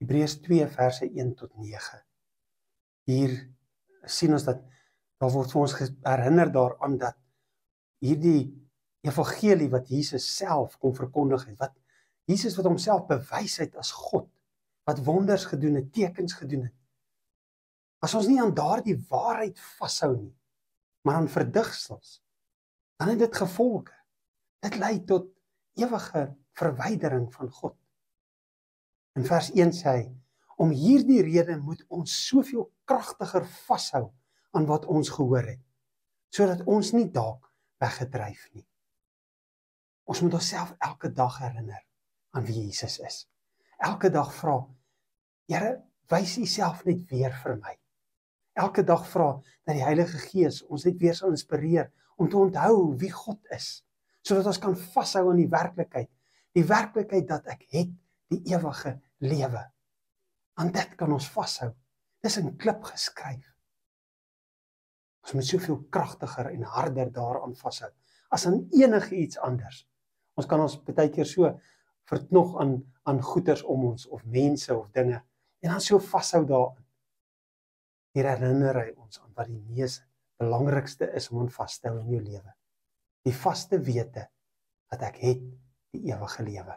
Hebreërs 2 verse 1 tot 9. Hier sien ons dat, daar word vir ons herinner daaraan dat hierdie evangelie wat Jesus self kom verkondig het, wat Jesus wat homself bewys het as God, wat wonders gedoen het, tekens gedoen het. As ons nie aan daardie waarheid vashou nie, maar aan verdigsels, dan het dit gevolge. Dit lei tot ewige verwydering van God. In vers 1 sê hy, om hierdie rede moet ons soveel kragtiger vashou aan wat ons gehoor het, sodat ons nie dalk weggedryf nie. Ons moet onsself elke dag herinner aan wie Jesus is. Elke dag vra, Here, wys U self net weer vir my. Elke dag vra dat die Heilige Gees ons net weer sal inspireer om te onthou wie God is, sodat ons kan vashou aan die werklikheid dat ek het die ewige lewe. Aan dit kan ons vashou. Dis in klip geskryf. Ons moet soveel kragtiger en harder daaraan vashou, as aan enige iets anders. Ons kan ons baie keer so verknog aan goeders om ons, of mense, of dinge, en dan so vashou daarin. Hier herinner hy ons aan wat die mees belangrikste is om aan vas te hou in jou lewe. Die vaste wete dat ek het die ewige lewe.